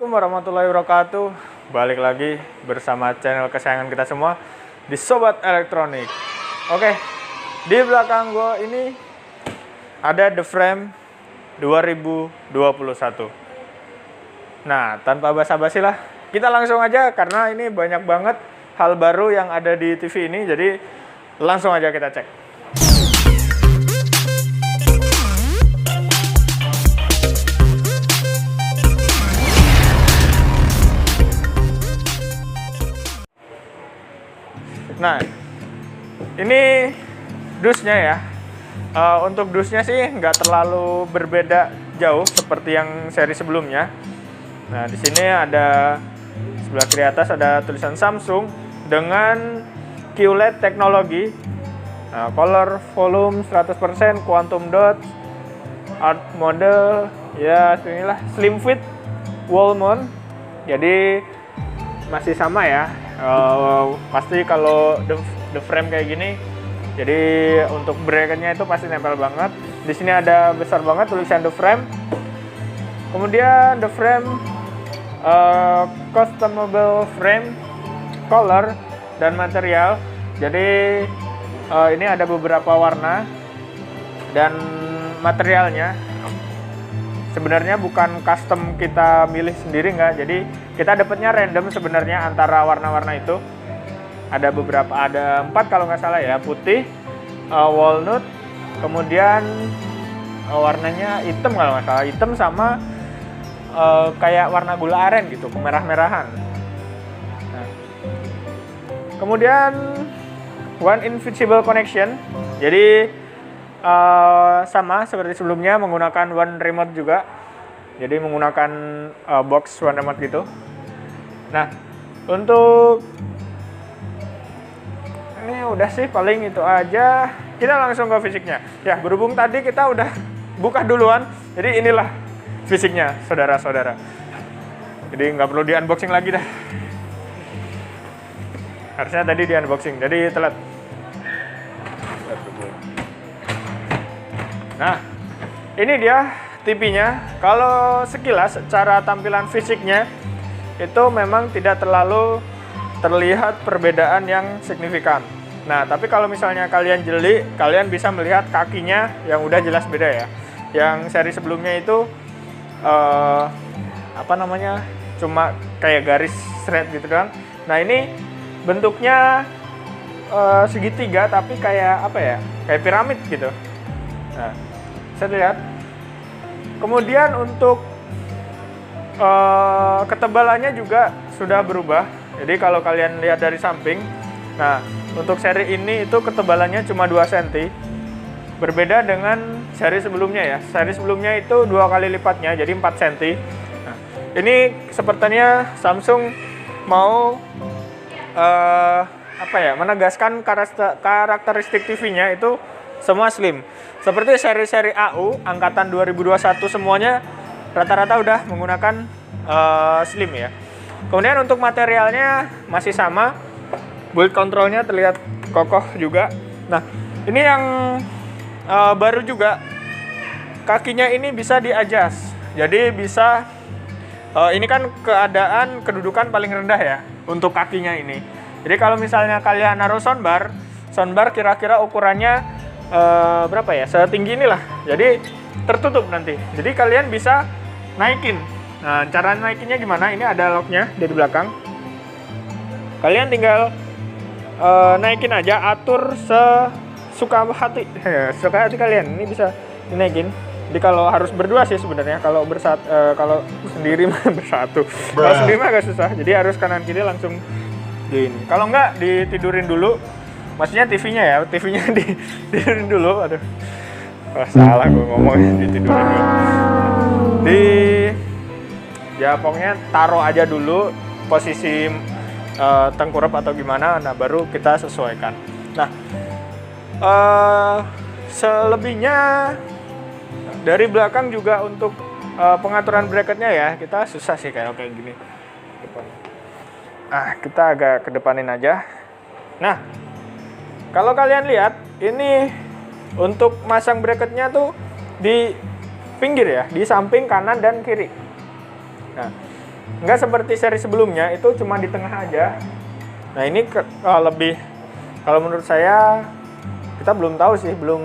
Assalamualaikum warahmatullahi wabarakatuh. Balik lagi bersama channel kesayangan kita semua di Sobat Elektronik. Oke, di belakang gue ini ada The Frame 2021. Nah, tanpa basa-basi lah, kita langsung aja karena ini banyak banget hal baru yang ada di TV ini. Jadi langsung aja kita cek. Nah, ini dusnya ya. Untuk dusnya sih nggak terlalu berbeda jauh seperti yang seri sebelumnya. Nah, di sini ada sebelah kiri atas ada tulisan Samsung dengan QLED teknologi. Nah, color, volume 100%, quantum dot, art mode, ya inilah slim fit, wall mount. Jadi masih sama ya. Pasti kalau the frame kayak gini, jadi untuk bracketnya itu pasti nempel banget. Di sini ada besar banget tulisan the frame. Kemudian the frame customable frame, color dan material. Jadi ini ada beberapa warna dan materialnya. Sebenarnya bukan custom kita milih sendiri nggak, jadi kita dapatnya random sebenarnya antara warna-warna itu. Ada beberapa, ada 4 kalau nggak salah ya, putih, walnut, kemudian warnanya hitam kalau nggak salah, hitam sama kayak warna gula aren gitu, kemerah-merahan. Nah, kemudian one invisible connection, jadi sama seperti sebelumnya menggunakan one remote juga, jadi menggunakan box one remote gitu. Nah, untuk ini udah sih paling itu aja. Kita langsung ke fisiknya ya, berhubung tadi kita udah buka duluan, jadi inilah fisiknya saudara-saudara, jadi nggak perlu di unboxing lagi dah. Harusnya tadi di unboxing, jadi telat. Nah, ini dia TV-nya. Kalau sekilas secara tampilan fisiknya itu memang tidak terlalu terlihat perbedaan yang signifikan. Nah, tapi kalau misalnya kalian jeli, kalian bisa melihat kakinya yang udah jelas beda ya. Yang seri sebelumnya itu cuma kayak garis straight gitu kan. Nah, ini bentuknya segitiga tapi kayak apa ya? Kayak piramid gitu. Nah, bisa dilihat. Kemudian untuk ketebalannya juga sudah berubah. Jadi kalau kalian lihat dari samping, nah untuk seri ini itu ketebalannya cuma 2 cm. Berbeda dengan seri sebelumnya ya. Seri sebelumnya itu 2 kali lipatnya, jadi 4 cm. Nah, ini sepertinya Samsung mau menegaskan karakteristik TV-nya itu semua slim. Seperti seri-seri AU angkatan 2021 semuanya rata-rata udah menggunakan slim ya. Kemudian untuk materialnya masih sama. Build controlnya terlihat kokoh juga. Nah, ini yang baru juga, kakinya ini bisa di-adjust. Jadi bisa ini kan kedudukan paling rendah ya untuk kakinya ini. Jadi kalau misalnya kalian naruh soundbar kira-kira ukurannya berapa ya, setinggi inilah, jadi tertutup nanti, jadi kalian bisa naikin. Nah, cara naikinnya gimana? Ini ada locknya dari belakang, kalian tinggal naikin aja, atur sesuka hati suka hati kalian. Ini bisa dinaikin. Jadi kalau harus berdua sih sebenarnya, kalau kalau sendiri mah bersatu, kalau sendiri mah agak susah, jadi harus kanan kiri langsung gini. Kalau enggak ditidurin dulu. Maksudnya TV-nya ya, TV-nya ditidurin dulu. Aduh, salah gue ngomongnya, ditidurin dulu. Ya pokoknya taruh aja dulu posisi tengkurap atau gimana, nah baru kita sesuaikan. Nah, selebihnya dari belakang juga untuk pengaturan bracketnya ya, kita susah sih kayak gini. Nah, kita agak kedepanin aja. Nah, kalau kalian lihat, ini untuk masang bracketnya tuh di pinggir ya, di samping kanan dan kiri. Nah, nggak seperti seri sebelumnya itu cuma di tengah aja. Nah ini lebih, kalau menurut saya kita belum tahu sih, belum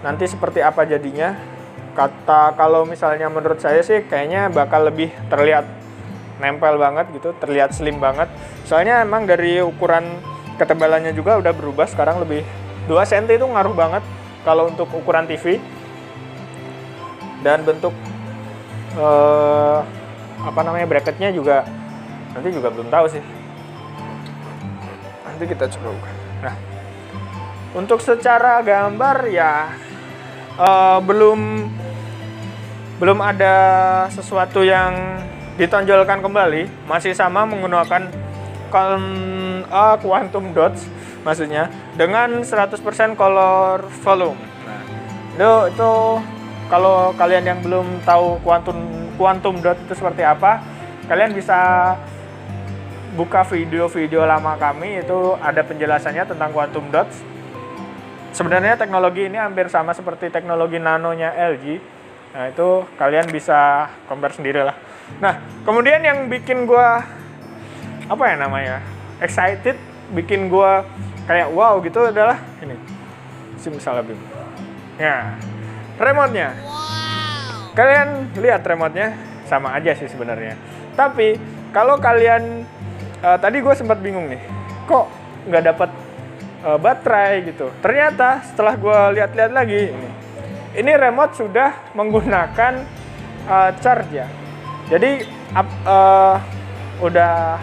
nanti seperti apa jadinya. Kalau misalnya menurut saya sih kayaknya bakal lebih terlihat nempel banget gitu, terlihat slim banget. Soalnya emang dari ukuran ketebalannya juga udah berubah, sekarang lebih 2 cm itu ngaruh banget kalau untuk ukuran TV. Dan bentuk bracketnya juga nanti juga belum tahu sih. Nanti kita coba buka. Nah, untuk secara gambar ya belum ada sesuatu yang ditonjolkan kembali, masih sama menggunakan quantum dots, maksudnya dengan 100% color volume. Nah, itu kalau kalian yang belum tahu quantum dot itu seperti apa, kalian bisa buka video-video lama kami, itu ada penjelasannya tentang quantum dots. Sebenarnya teknologi ini hampir sama seperti teknologi nanonya LG. Nah, itu kalian bisa compare sendiri lah. Nah, kemudian yang bikin gua excited, bikin gua kayak wow gitu adalah ini. Simsalabim. Ya, remote-nya. Kalian lihat remote-nya sama aja sih sebenarnya. Tapi kalau kalian tadi gue sempat bingung nih, kok nggak dapat baterai gitu. Ternyata setelah gue lihat-lihat lagi, ini remote sudah menggunakan charge ya. Jadi udah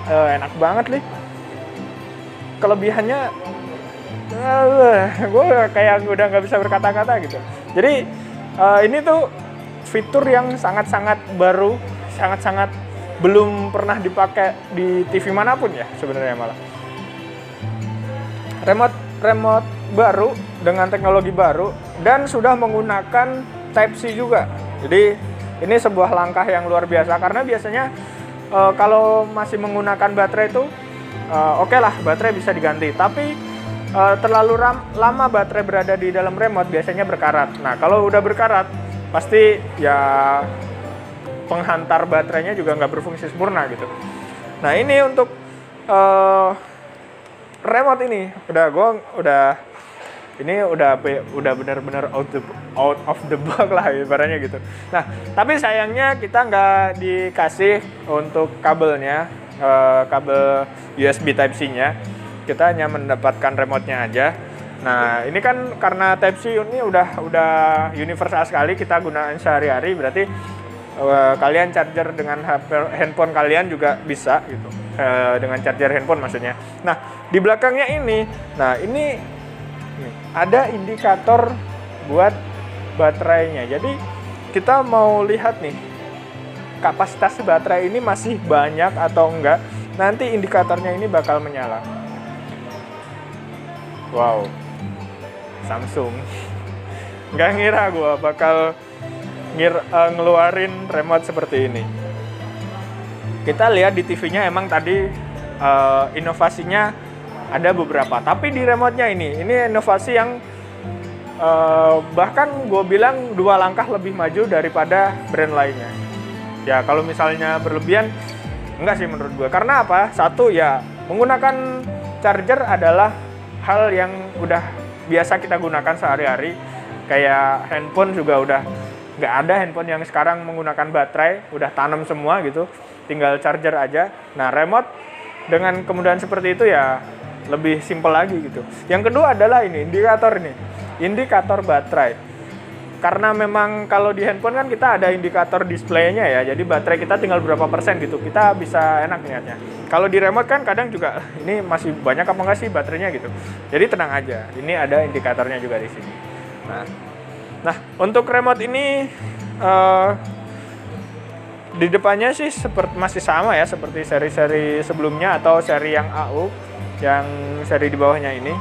enak banget nih. Kelebihannya gue kayak udah nggak bisa berkata-kata gitu. Jadi ini tuh fitur yang sangat-sangat baru, sangat-sangat belum pernah dipakai di TV manapun ya sebenarnya malah. Remote baru dengan teknologi baru dan sudah menggunakan Type-C juga. Jadi ini sebuah langkah yang luar biasa, karena biasanya kalau masih menggunakan baterai itu oke lah, baterai bisa diganti, tapi terlalu lama baterai berada di dalam remote biasanya berkarat. Nah, kalau udah berkarat pasti ya penghantar baterainya juga nggak berfungsi sempurna gitu. Nah, ini untuk remote ini udah benar-benar out of the box lah ibaratnya gitu. Nah, tapi sayangnya kita nggak dikasih untuk kabelnya, kabel USB Type-C-nya. Kita hanya mendapatkan remote-nya aja. Nah, ini kan karena Type-C ini udah universal sekali, kita gunakan sehari-hari, berarti kalian charger dengan handphone kalian juga bisa gitu. Dengan charger handphone maksudnya. Nah, di belakangnya ini ada indikator buat baterainya. Jadi kita mau lihat nih kapasitas baterai ini masih banyak atau enggak. Nanti indikatornya ini bakal menyala. Wow, Samsung. Nggak ngira gue bakal ngeluarin remote seperti ini. Kita lihat di TV-nya emang tadi inovasinya ada beberapa, tapi di remote-nya ini inovasi yang bahkan gue bilang 2 langkah lebih maju daripada brand lainnya. Ya kalau misalnya berlebihan, enggak sih menurut gue. Karena apa? Satu ya, menggunakan charger adalah hal yang udah biasa kita gunakan sehari-hari. Kayak handphone juga udah nggak ada handphone yang sekarang menggunakan baterai, udah tanam semua gitu, tinggal charger aja. Nah, remote dengan kemudahan seperti itu ya lebih simpel lagi gitu. Yang kedua adalah indikator baterai. Karena memang kalau di handphone kan kita ada indikator displaynya ya, jadi baterai kita tinggal berapa persen gitu, kita bisa enak lihatnya. Kalau di remote kan kadang juga ini masih banyak apa nggak sih baterainya gitu. Jadi tenang aja, ini ada indikatornya juga di sini. Nah untuk remote ini di depannya sih masih sama ya seperti seri-seri sebelumnya atau seri yang AU, yang seri di bawahnya ini.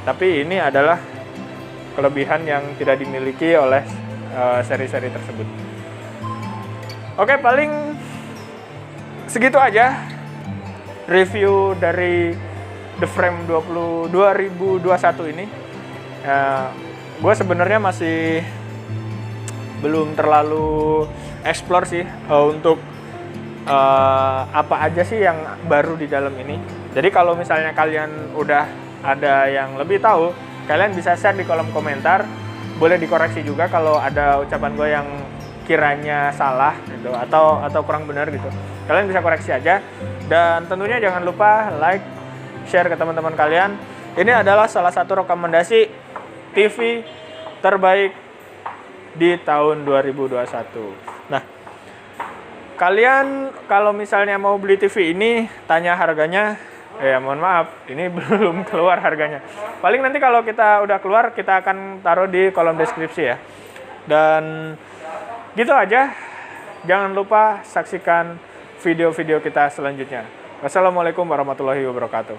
Tapi ini adalah kelebihan yang tidak dimiliki oleh seri-seri tersebut. Oke, paling segitu aja review dari The Frame 2021 ini. Gue sebenarnya masih belum terlalu explore sih untuk apa aja sih yang baru di dalam ini. Jadi kalau misalnya kalian udah ada yang lebih tahu, kalian bisa share di kolom komentar. Boleh dikoreksi juga kalau ada ucapan gue yang kiranya salah gitu atau kurang benar gitu. Kalian bisa koreksi aja. Dan tentunya jangan lupa like, share ke teman-teman kalian. Ini adalah salah satu rekomendasi TV terbaik di tahun 2021. Nah, kalian kalau misalnya mau beli TV ini, tanya harganya, ya mohon maaf, ini belum keluar harganya. Paling nanti kalau kita udah keluar, kita akan taruh di kolom deskripsi ya. Dan gitu aja, jangan lupa saksikan video-video kita selanjutnya. Wassalamualaikum warahmatullahi wabarakatuh.